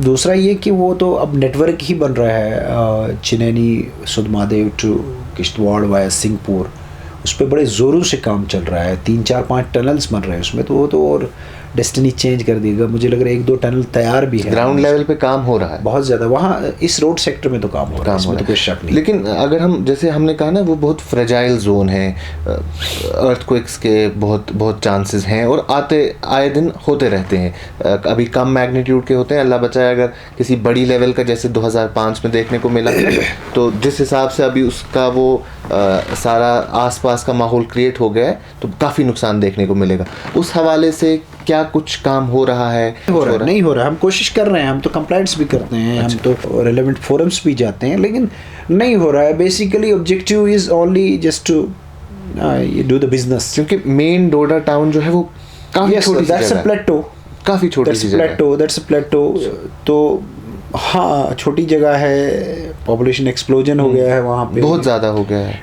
दूसरा ये कि वो तो अब नेटवर्क ही बन रहा है, चिनैनी सुधमादेव टू किश्तवाड़ वाया सिंहपुर, उस पर बड़े ज़ोरों से काम चल रहा है। 3 4 5 टनल्स बन रहे हैं उसमें, तो वो तो और डेस्टिनी चेंज कर देगा। मुझे लग रहा है 1-2 टनल तैयार भी है, ग्राउंड लेवल पे काम हो रहा है बहुत ज़्यादा वहाँ इस रोड सेक्टर में तो काम हो रहा है, इसमें तो कोई शक नहीं। लेकिन अगर हम, जैसे हमने कहा ना, वो बहुत फ्रेजाइल जोन है, अर्थक्वेक्स के बहुत बहुत चांसेस हैं और आए दिन होते रहते हैं। अभी कम मैग्नीट्यूड के होते हैं, अल्लाह बचाए अगर किसी बड़ी लेवल का जैसे 2005 में देखने को मिला तो जिस हिसाब से अभी उसका वो सारा आसपास का माहौल क्रिएट हो गया है तो काफ़ी नुकसान देखने को मिलेगा। उस हवाले से क्या कुछ काम हो रहा है? नहीं हो रहा। हम कोशिश कर रहे हैं, हम तो कंप्लेंट्स भी करते हैं, हम तो रेलेवेंट फोरम्स भी जाते हैं, लेकिन नहीं हो रहा है। Basically objective is only just to do the business, क्योंकि मेन डोडा टाउन जो है वो काफ़ी छोटी दैट्स अ प्लेटो, काफ़ी छोटी सी जगह है। दैट्स अ प्लेटो। तो हाँ, छोटी जगह है, पॉपुलेशन एक्सप्लोजन हो गया है वहाँ पे, बहुत ज़्यादा हो गया है।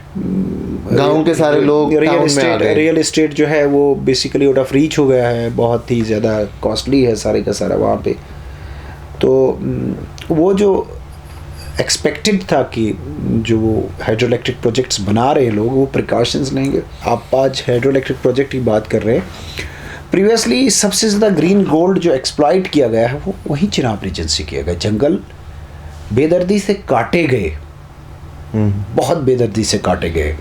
गांव के सारे लोग रियल एस्टेट जो है वो बेसिकली आउट ऑफ रीच हो गया है, बहुत ही ज़्यादा कॉस्टली है सारे का सारा वहाँ पे। तो वो जो एक्सपेक्टेड था कि जो हाइड्रो इलेक्ट्रिक प्रोजेक्ट्स बना रहे हैं लोग, वो प्रिकॉशंस लेंगे। आप आज हाइड्रो इलेक्ट्रिक प्रोजेक्ट की बात कर रहे हैं, प्रीवियसली सबसे ज़्यादा ग्रीन गोल्ड जो एक्सप्लॉइट किया गया है वो वहीं चिनाब रीजन से किया गया। जंगल बेदर्दी से काटे गए, बहुत बेदर्दी से काटे गए।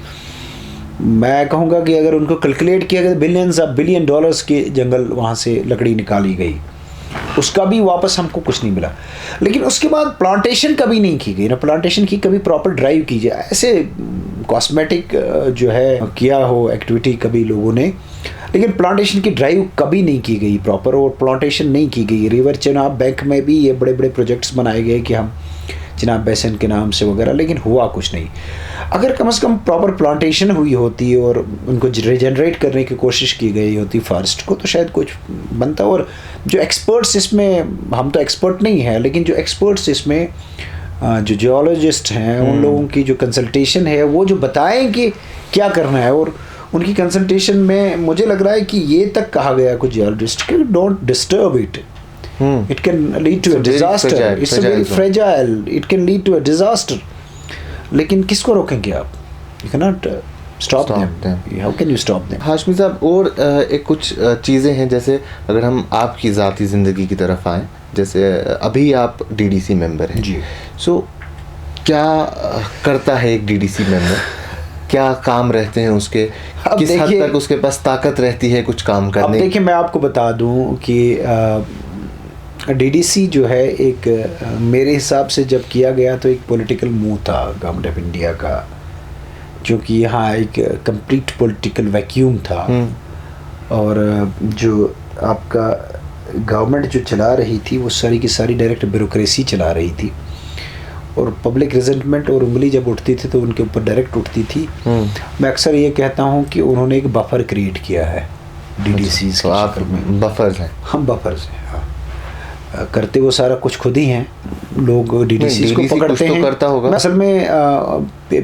मैं कहूँगा कि अगर उनको कैलकुलेट किया गया बिलियंस ऑफ बिलियन डॉलर्स के जंगल वहाँ से लकड़ी निकाली गई, उसका भी वापस हमको कुछ नहीं मिला। लेकिन उसके बाद प्लांटेशन कभी नहीं की गई ना, प्लांटेशन की कभी प्रॉपर ड्राइव की जाए, ऐसे कॉस्मेटिक जो है किया हो एक्टिविटी कभी लोगों ने, लेकिन प्लांटेशन की ड्राइव कभी नहीं की गई प्रॉपर, और प्लांटेशन नहीं की गई। रिवर चिनाब बैंक में भी ये बड़े बड़े प्रोजेक्ट्स बनाए गए कि हम चिनाब बेसिन के नाम से वगैरह, लेकिन हुआ कुछ नहीं। अगर कम से कम प्रॉपर प्लांटेशन हुई होती और उनको रिजनरेट करने की कोशिश की गई होती फॉरेस्ट को, तो शायद कुछ बनता। और जो एक्सपर्ट्स इसमें, हम तो एक्सपर्ट नहीं हैं, लेकिन जो एक्सपर्ट्स इसमें जो जियोलॉजिस्ट हैं, उन लोगों की जो कंसल्टेशन है, वो जो बताएं कि क्या करना है, और उनकी कंसल्टेशन में मुझे लग रहा है कि ये तक कहा गया कुछ जियोलॉजिस्ट कि don't disturb it, it can lead to a disaster, it's a very fragile, it can lead to a disaster। लेकिन किसको रोकेंगे आप? You cannot stop them। How can you stop them? Hashmi साहब, और एक कुछ चीज़ें हैं, जैसे अगर हम आपकी ज़ाती ज़िंदगी की तरफ आएँ, जैसे अभी आप DDC मेंबर हैं जी, सो क्या करता है एक DDC मेंबर, क्या काम रहते हैं उसके, किस हद तक उसके पास ताकत रहती है कुछ काम करने? अब देखिए, मैं आपको बता दूं कि DDC जो है एक मेरे हिसाब से जब किया गया तो एक पॉलिटिकल मूव था गवर्नमेंट ऑफ इंडिया का, जो कि यहाँ एक कंप्लीट पॉलिटिकल वैक्यूम था। और जो आपका गवर्नमेंट जो चला रही थी वो सारी की सारी डायरेक्ट ब्यूरोक्रेसी चला रही थी, और पब्लिक रिजेंटमेंट और उंगली जब उठती थी तो उनके ऊपर डायरेक्ट उठती थी। मैं अक्सर ये कहता हूँ कि उन्होंने एक बफर क्रिएट किया है DDCs तो आप बफर्स हैं? हम बफर्स हैं, हाँ। करते वो सारा कुछ खुद ही हैं लोग, DDCs को पकड़ते हैं। करता होगा असल में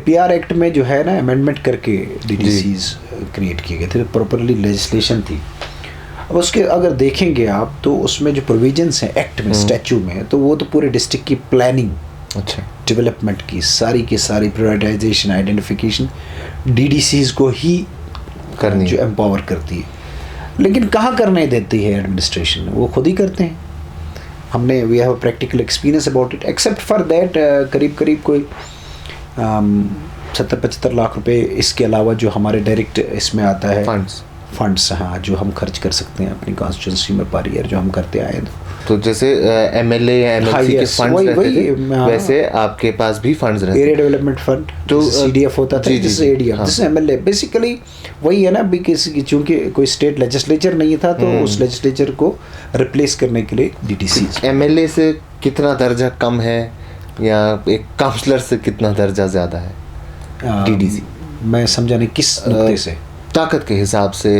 PR एक्ट में जो है ना अमेंडमेंट करके DDCs क्रिएट किए गए थे, प्रॉपरली लेजिस्लेशन थी। अब उसके अगर देखेंगे आप तो उसमें जो प्रोविजंस हैं एक्ट में, स्टैच्यू में, तो वो तो पूरे डिस्ट्रिक्ट की प्लानिंग, अच्छा, डेवलपमेंट की सारी प्रायोरिटाइजेशन, आइडेंटिफिकेशन DDCs को ही करनी, जो एम्पावर करती है। लेकिन कहाँ करने देती है एडमिनिस्ट्रेशन, वो खुद ही करते हैं। हमने we have practical experience about it, except for that करीब कोई 70-75 लाख रुपए इसके अलावा जो हमारे डायरेक्ट इसमें आता है फंड्स, हाँ, जो हम खर्च कर सकते हैं अपनी कॉन्स्टिट्यूंसी में पर ईयर, जो हम करते आए। तो जैसे एमएलए या एमएलसी के फंड्स रहते थे, वैसे आपके पास भी फंड्स रहते थे। एरिया डेवलपमेंट फंड, तो सीडीएफ होता था, जिससे एडीएम, जिससे एमएलए, बेसिकली वही है ना, चूंकि कोई स्टेट लेजिस्लेचर नहीं था तो उस लेजिस्लेचर को रिप्लेस करने के लिए डीडीसी। एमएलए से कितना दर्जा कम है या एक काउंसलर से कितना दर्जा ज़्यादा है डीडीसी? मैं समझा नहीं, किस नुक्ते से? ताकत के हिसाब से,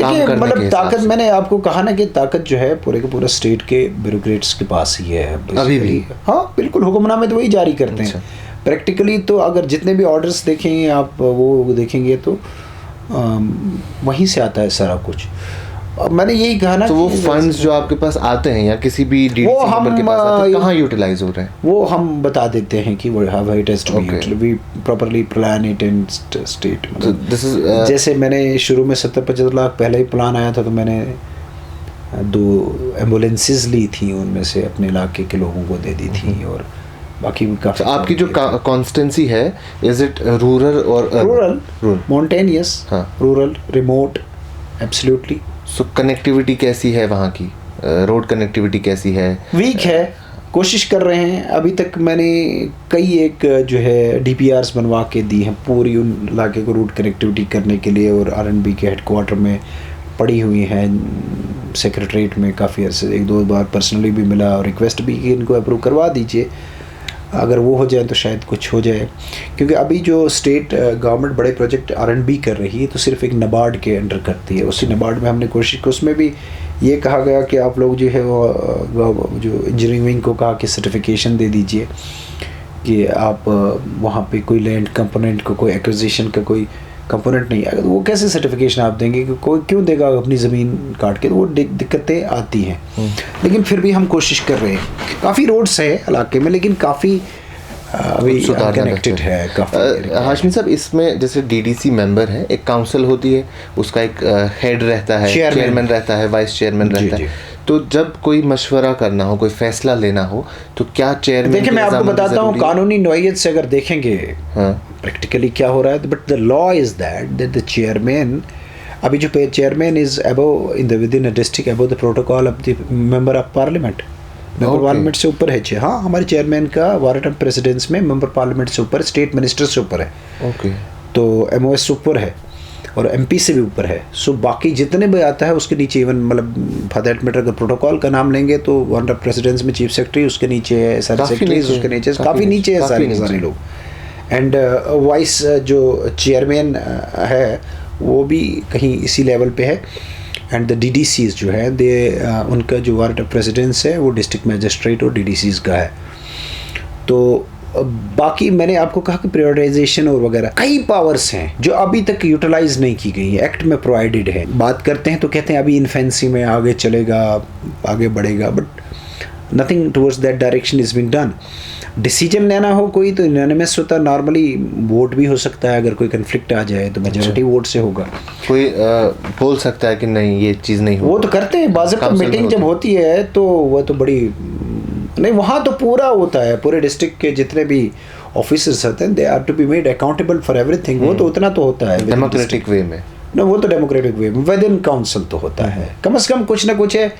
काम करने मतलब के ताकत, हिसाब मैंने आपको कहा ना कि ताकत जो है पूरे के पूरा स्टेट के ब्यूरोक्रेट्स के पास ही है अभी भी। हाँ बिल्कुल, हुक्मनामे तो वही जारी करते हैं। प्रैक्टिकली तो अगर जितने भी ऑर्डर्स देखेंगे आप, वो देखेंगे तो वहीं से आता है सारा कुछ। अब मैंने यही कहा ना, तो वो फंड्स जो आपके पास आते हैं या किसी भी डीडीसी मेंबर के पास आते हैं, कहाँ यूटिलाइज हो रहे हैं? वो हम बता देते हैं कि वो how it has to be properly plan it in state. This is जैसे मैंने शुरू में 70-75 लाख पहले ही प्लान आया था, तो मैंने 2 एम्बुलेंसेज ली थी, उनमें से अपने इलाके के लोगों को दे दी थी, और बाकी भी काफ़ी। आपकी जो कॉन्स्टेंसी है, इज इट रूरल और rural, mountainous, rural, remote, absolutely. So connectivity कैसी है वहाँ की? रोड कनेक्टिविटी कैसी है? वीक है, कोशिश कर रहे हैं। अभी तक मैंने कई एक जो है डीपीआरस बनवा के दी हैं पूरी उन इलाके को रोड कनेक्टिविटी करने के लिए, और आरएनबी के हेडक्वार्टर में पड़ी हुई हैं, सेक्रेटरीट में काफ़ी अर्से 1-2 बार पर्सनली भी मिला और रिक्वेस्ट भी कि इनको अप्रूव करवा दीजिए। अगर वो हो जाए तो शायद कुछ हो जाए, क्योंकि अभी जो स्टेट गवर्नमेंट बड़े प्रोजेक्ट आरएनबी कर रही है तो सिर्फ एक नबार्ड के अंडर करती है। उसी नबार्ड में हमने कोशिश की, उसमें भी ये कहा गया कि आप लोग जो है वो जो इंजीनियरिंग विंग को कहा कि सर्टिफिकेशन दे दीजिए कि आप वहाँ पे कोई लैंड कंपोनेंट को, कोई एक्विजिशन का कोई कंपोनेंट नहीं है, वो कैसे सर्टिफिकेशन आप देंगे कि कोई क्यों देगा अपनी ज़मीन काट के? तो वो दिक्कतें आती हैं। लेकिन फिर भी हम कोशिश कर रहे हैं। काफ़ी रोड्स है इलाके में, लेकिन काफ़ी अभी कनेक्टेड है काफ़ी। हाशमी साहब, इसमें जैसे डीडीसी मेंबर है, एक काउंसिल होती है, उसका एक हेड रहता है, चेयरमैन रहता है, वाइस चेयरमैन रहता है। तो जब कोई मशवरा करना हो, कोई फैसला लेना हो, तो क्या चेयरमैन? देखिए, मैं आपको बताता हूँ, कानूनी नौइयत से अगर देखेंगे प्रैक्टिकली क्या हो रहा है, but the law is that the chairman, अभी जो chairman is above in the with in a district above the protocol of the member of parliament. Member parliament से ऊपर है। हाँ, हमारे चेयरमैन का वारंट ऑफ प्रेसिडेंस में मेंबर पार्लियामेंट से ऊपर, स्टेट मिनिस्टर से ऊपर है। तो एमओएस से ऊपर है और एमपी से भी ऊपर है। सो बाकी जितने भी आता है उसके नीचे, इवन मतलब फॉर दैट मैटर अगर प्रोटोकॉल का नाम लेंगे तो वारंट ऑफ प्रेसिडेंस में चीफ सेक्रेटरी उसके नीचे है, सारे सेक्रेटरीज उसके नीचे, काफ़ी नीचे है सारे लोग। एंड वाइस जो चेयरमैन है वो भी कहीं इसी लेवल पे है। एंड द डीडीसीज जो है उनका जो वारंट ऑफ प्रेसिडेंस है वो डिस्ट्रिक्ट मजिस्ट्रेट और डीडीसीज का है। तो बाकी मैंने आपको कहा कि प्रायोरिटाइजेशन और वगैरह कई पावर्स हैं जो अभी तक यूटिलाइज नहीं की गई है, एक्ट में प्रोवाइडेड है। बात करते हैं तो कहते हैं अभी इन्फेंसी में आगे चलेगा, आगे बढ़ेगा, but nothing towards that direction is being done. Decision लेना हो कोई तो यूनानिमस होता है, नॉर्मली वोट भी हो सकता है, अगर कोई कन्फ्लिक्ट आ जाए तो मेजॉरिटी वोट से होगा। कोई बोल सकता है कि नहीं ये चीज़ नहीं हो, वो तो करते हैं बाज़ाब्ता मीटिंग जब होती है तो वो तो बड़ी नहीं, वहाँ तो पूरा होता है, पूरे डिस्ट्रिक्ट के जितने भी ऑफिसर्स होते हैं they are to be made accountable for everything. वो तो उतना तो होता है डेमोक्रेटिक वे में ना, वो तो डेमोक्रेटिक वे में विद इन काउंसिल तो होता है। कम से कम कुछ ना कुछ है,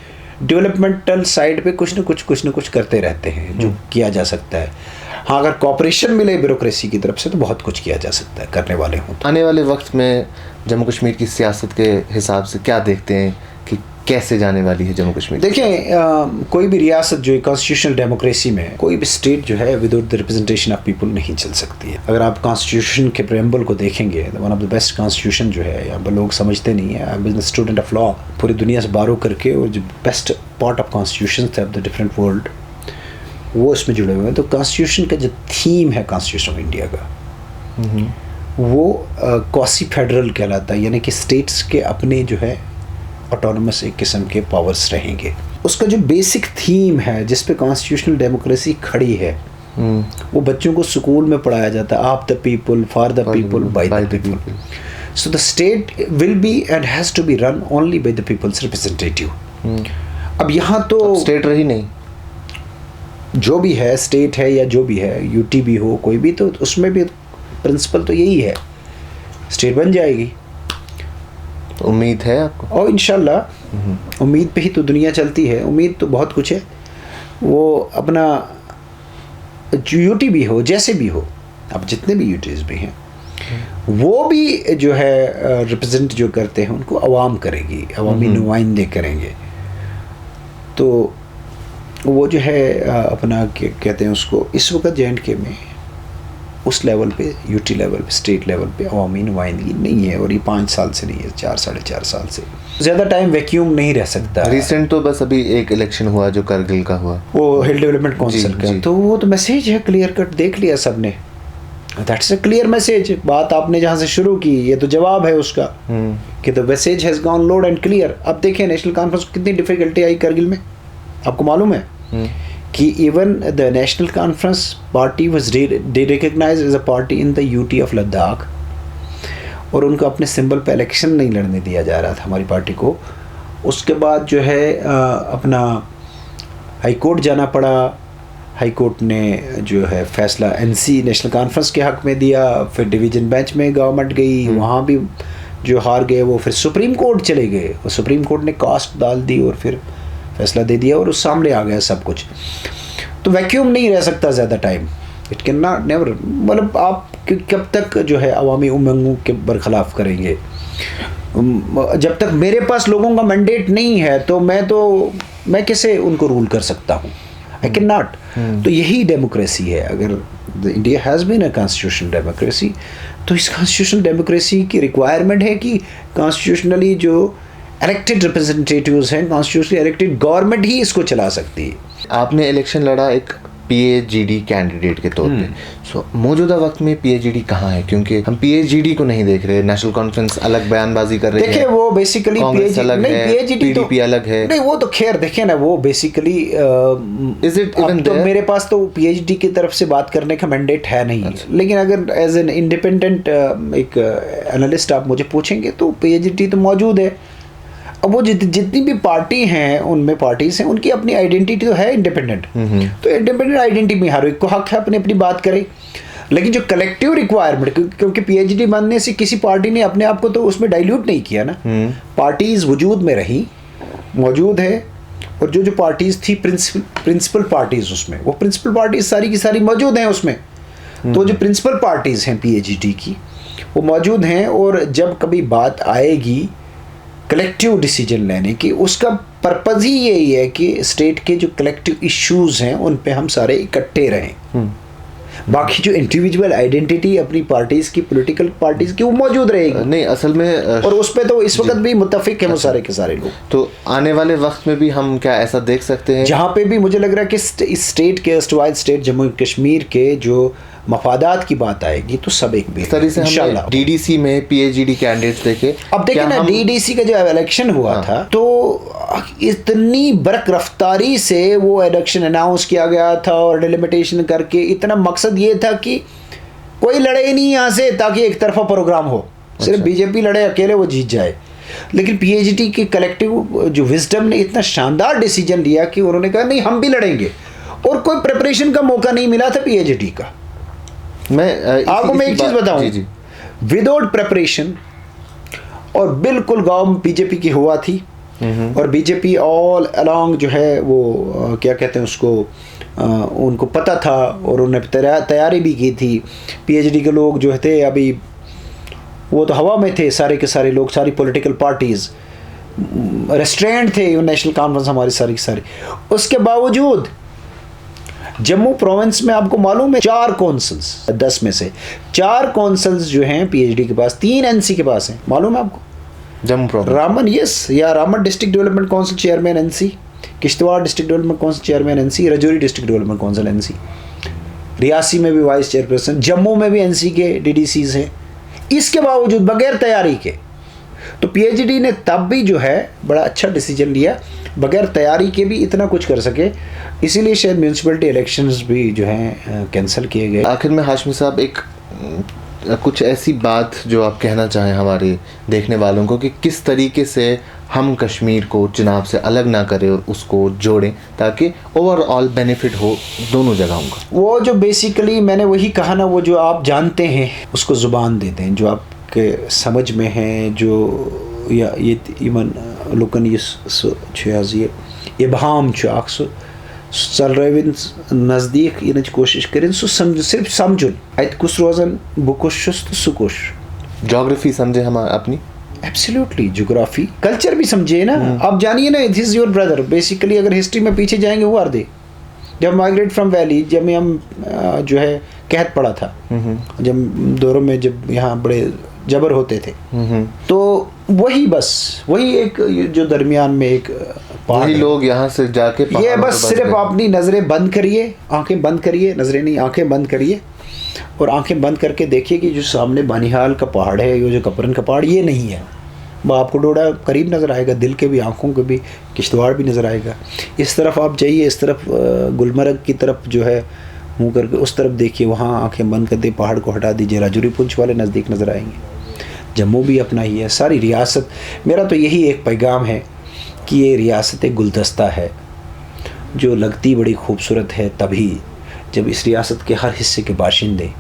डेवलपमेंटल साइड पे कुछ ना कुछ करते रहते हैं जो किया जा सकता है। हाँ, अगर कॉपरेशन मिले ब्यूरोक्रेसी की तरफ से तो बहुत कुछ किया जा सकता है, करने वाले हों। आने वाले वक्त में जम्मू कश्मीर की सियासत के हिसाब से क्या देखते हैं कि कैसे जाने वाली है जम्मू कश्मीर? देखिए, कोई भी रियासत जो कॉन्स्टिट्यूशनल डेमोक्रेसी में, कोई भी स्टेट जो है without the representation of people नहीं चल सकती है। अगर आप कॉन्स्टिट्यूशन के प्रेम्बल को देखेंगे, one of the best constitution जो है, यहाँ पर लोग समझते नहीं है, I am student of law, पूरी दुनिया से बारो करके, और जो बेस्ट पार्ट ऑफ कॉन्स्टिट्यूशन थे ऑफ द डिफरेंट वर्ल्ड वो इसमें जुड़े हुए हैं। तो कॉन्स्टिट्यूशन का जो थीम है कॉन्स्टिट्यूशन ऑफ इंडिया का, वो क्वासी फेडरल कहलाता है, यानी कि स्टेट्स के अपने जो है ऑटोनमस एक किस्म के पावर्स रहेंगे। उसका जो बेसिक थीम है जिस पे कॉन्स्टिट्यूशनल डेमोक्रेसी खड़ी है, वो बच्चों को स्कूल में पढ़ाया जाता है, of the people, for the people, by the people. So the state will be and has to be run only by the people's representative. अब यहाँ तो स्टेट रही नहीं, जो भी है स्टेट है या जो भी है, यूटी भी हो कोई भी, तो उसमें भी प्रिंसिपल तो यही है, स्टेट बन जाएगी। तो उम्मीद है आपको? और इंशाल्लाह उम्मीद पे ही तो दुनिया चलती है। उम्मीद तो बहुत कुछ है, वो अपना यूटी भी हो, जैसे भी हो, अब जितने भी यूटीज भी हैं वो भी जो है रिप्रेजेंट जो करते हैं उनको अवाम करेगी, अवामी नुमाइंदे करेंगे। तो वो जो है अपना कहते हैं उसको, इस वक्त J&K में उस लेवल पे, यूटी लेवल पे, स्टेट लेवल पे अवामी नुमाइंदगी नहीं है। और ये 5 साल से नहीं है, 4 साढ़े 4 साल से ज़्यादा टाइम वैक्यूम नहीं रह सकता। रिसेंट तो बस अभी एक इलेक्शन हुआ जो करगिल का हुआ, वो हिल डेवलपमेंट काउंसिल का, तो वो तो मैसेज है क्लियर कट, देख लिया सबने। That's a clear message. बात आपने जहाँ से शुरू की, ये तो जवाब है उसका कि the message has gone loud and clear. अब देखें नेशनल कॉन्फ्रेंस को कितनी डिफिकल्टी आई करगिल में, आपको मालूम है कि even the National Conference party was recognise as a party in the UT of Ladakh, और उनको अपने सिंबल पे इलेक्शन नहीं लड़ने दिया जा रहा था हमारी पार्टी को। उसके बाद जो है अपना हाई कोर्ट जाना पड़ा। हाई कोर्ट ने जो है फैसला NC नेशनल कॉन्फ्रेंस के हक़ में दिया, फिर डिवीज़न बेंच में गवर्नमेंट गई, वहाँ भी जो हार गए वो फिर सुप्रीम कोर्ट चले गए, और सुप्रीम कोर्ट ने कास्ट डाल दी और फिर फैसला दे दिया, और उस सामने आ गया सब कुछ। तो वैक्यूम नहीं रह सकता ज़्यादा time, it can not never, मतलब आप कब तक जो है अवामी उमंगों के बरखिलाफ़ करेंगे। जब तक मेरे पास लोगों का मैंडेट नहीं है तो मैं कैसे उनको रूल कर सकता हूँ, आई कैन नॉट। तो यही डेमोक्रेसी है। अगर India has been a constitutional democracy, तो इस कॉन्स्टिट्यूशनल डेमोक्रेसी की रिक्वायरमेंट है कि कॉन्स्टिट्यूशनली जो इलेक्टेड रिप्रेजेंटेटिव्स हैं, कॉन्स्टिट्यूशनली इलेक्टेड गवर्नमेंट ही इसको चला सकती है। आपने इलेक्शन लड़ा एक PAGD कैंडिडेट के तौर पे, सो मौजूदा वक्त में PAGD कहाँ है? क्योंकि हम PAGD को नहीं देख रहे, नेशनल कॉन्फ्रेंस अलग बयानबाजी कर रही है। देखिए वो बेसिकली PAGD PDP अलग है। नहीं, वो तो खैर देखे ना, वो बेसिकली इज इट इवन तो मेरे पास तो PAGD की तरफ से बात करने का मैंडेट है नहीं। लेकिन अगर एज एन इंडिपेंडेंट एक एनालिस्ट आप मुझे पूछेंगे तो PAGD तो मौजूद है। अब वो जितनी भी पार्टी हैं, उनमें पार्टीज हैं, उनकी अपनी आइडेंटिटी तो है इंडिपेंडेंट, तो इंडिपेंडेंट आइडेंटिटी में हर एक को हक है अपनी अपनी बात करे। लेकिन जो कलेक्टिव रिक्वायरमेंट, क्योंकि PAGD बनने से किसी पार्टी ने अपने आप को तो उसमें डाइल्यूट नहीं किया ना, पार्टीज वजूद में रही, मौजूद है, और जो पार्टीज थी प्रिंसिपल पार्टीज, उसमें वो प्रिंसिपल पार्टीज सारी की सारी मौजूद हैं उसमें। तो जो प्रिंसिपल पार्टीज हैं PAGD की, वो मौजूद हैं, और जब कभी बात आएगी कलेक्टिव डिसीजन लेने की, उसका पर्पज़ ही यही है कि स्टेट के जो कलेक्टिव इश्यूज हैं उन पे हम सारे इकट्ठे रहें। बाकी जो इंडिविजुअल आइडेंटिटी अपनी पार्टीज की, पॉलिटिकल पार्टीज की, वो मौजूद रहेगी नहीं असल में, और उस पे तो इस वक्त भी मुत्तफिक है वो सारे के सारे लोग। तो आने वाले वक्त में भी हम क्या ऐसा देख सकते हैं जहाँ पे भी मुझे लग रहा है कि इस स्टेट के अर्स्टवाइल स्टेट जम्मू कश्मीर के जो मफादात की बात आएगी तो सब एक इस तरह से हम DDC में PAGD कैंडिडेट्स देखे। अब देखिए ना, DDC का जो इलेक्शन हुआ था, तो इतनी बरक रफ्तारी से वो इलेक्शन अनाउंस किया गया था और डिलिमिटेशन करके, इतना मकसद ये था कि कोई लड़े नहीं यहाँ से ताकि एक तरफा प्रोग्राम हो, सिर्फ BJP लड़े अकेले, वो जीत जाए। लेकिन PAGD के कलेक्टिव जो विजडम ने इतना शानदार डिसीजन लिया कि उन्होंने कहा नहीं हम भी लड़ेंगे, और कोई प्रिपरेशन का मौका नहीं मिला था PAGD का। आपको मैं एक चीज बताऊं, विदाउट प्रिपरेशन, और बिल्कुल गांव BJP की हुआ थी, और BJP ऑल अलोंग जो है वो क्या कहते हैं उसको, उनको पता था और उन्होंने तैयारी भी की थी। PAGD के लोग जो थे अभी वो तो हवा में थे, सारे के सारे लोग, सारी पॉलिटिकल पार्टीज रेस्ट्रेंट थे, नेशनल कॉन्फ्रेंस हमारी सारी की सारी। उसके बावजूद जम्मू प्रोविंस में आपको मालूम है 4 कौंसल्स, 10 में से 4 कौंसल्स जो हैं PAGD के पास, 3 NC के पास हैं, मालूम है आपको? जम्मू प्रोविंस, रामन, यस, या Raman district development council chairman NC, Kishtwar district development council chairman NC, Rajouri district development council NC, Reasi में भी वाइस चेयरपर्सन, जम्मू में भी NC के DDCs हैं। इसके बावजूद बगैर तैयारी के, तो PAGD ने तब भी जो है बड़ा अच्छा डिसीजन लिया, बगैर तैयारी के भी इतना कुछ कर सके, इसीलिए शायद म्यूनसिपलिटी इलेक्शंस भी जो हैं कैंसिल किए गए। आखिर में हाशमी साहब, एक कुछ ऐसी बात जो आप कहना चाहें हमारे देखने वालों को कि किस तरीके से हम कश्मीर को चुनाव से अलग ना करें और उसको जोड़ें ताकि ओवरऑल बेनिफिट हो दोनों जगहों का? वो जो बेसिकली मैंने वही कहा ना, वो जो आप जानते हैं उसको ज़ुबान दे दें, जो आप के समझ में हैं, जो या ये इवन लुकन ये इबहम चल रहे नज़दीक इन कोशिश करें सो सिर्फ समझुन अत कुछ रोजान बह कुछ तो सह कुछ। जोग्राफी समझे हम अपनी, एब्सोल्युटली जोग्राफी कल्चर भी समझे ना। आप जानिए ना, this is your brother basically. अगर हिस्ट्री में पीछे जाएंगे वो दे जब माइग्रेट फ्रॉम वैली, जब हम जो है कहत पड़ा था, जब दौरों में जब यहाँ बड़े जबर होते थे, तो वही बस वही एक जो दरमियान में एक वही लोग यहाँ से जाके ये बस सिर्फ अपनी नज़रें बंद करिए, आंखें बंद करिए, नज़रें नहीं आंखें बंद करिए और आंखें बंद करके देखिए कि जो सामने बानिहाल का पहाड़ है, ये जो कपरन का पहाड़ ये नहीं है, वो आपको डोडा करीब नज़र आएगा, दिल के भी आंखों के भी, किश्तवाड़ भी नज़र आएगा। इस तरफ आप जाइए, इस तरफ गुलमर्ग की तरफ जो है मुँह करके उस तरफ देखिए, वहाँ आंखें बंद कर दे, पहाड़ को हटा दीजिए, राजौरी पुंछ वाले नज़दीक नज़र आएंगे। जम्मू भी अपना ही है, सारी रियासत। मेरा तो यही एक पैगाम है कि ये रियासत एक गुलदस्ता है जो लगती बड़ी खूबसूरत है तभी जब इस रियासत के हर हिस्से के बाशिंदे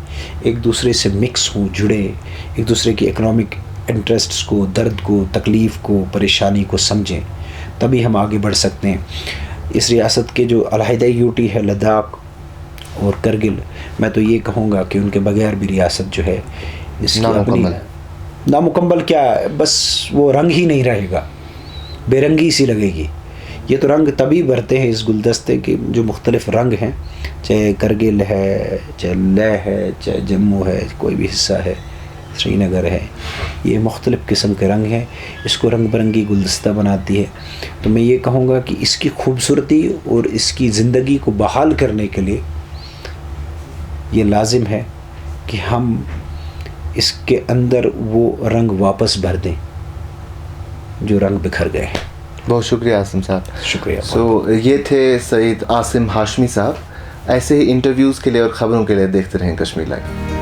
एक दूसरे से मिक्स हों, जुड़े, एक दूसरे की इकोनॉमिक इंटरेस्ट्स को, दर्द को, तकलीफ़ को, परेशानी को समझें, तभी हम आगे बढ़ सकते हैं। इस रियासत के जो अलहदा यूटी है लद्दाख और करगिल, मैं तो ये कहूँगा कि उनके बगैर भी रियासत जो है इसकी अपनी नामुकम्मल क्या, बस वो रंग ही नहीं रहेगा, बेरंगी सी लगेगी। ये तो रंग तभी भरते हैं इस गुलदस्ते के जो मुख्तलिफ़ रंग हैं, चाहे करगिल है, चाहे लेह है, चाहे जम्मू है, कोई भी हिस्सा है, श्रीनगर है, ये मुख्तलिफ़ किस्म के रंग हैं, इसको रंग बिरंगी गुलदस्ता बनाती है। तो मैं ये कहूँगा कि इसकी खूबसूरती और इसकी ज़िंदगी को बहाल करने के लिए ये लाजिम है कि हम इसके अंदर वो रंग वापस भर दें जो रंग बिखर गए हैं। बहुत शुक्रिया आसिम साहब। शुक्रिया। ये थे सईद आसिम हाशमी साहब। ऐसे ही इंटरव्यूज़ के लिए और ख़बरों के लिए देखते रहें कश्मीर लाइव।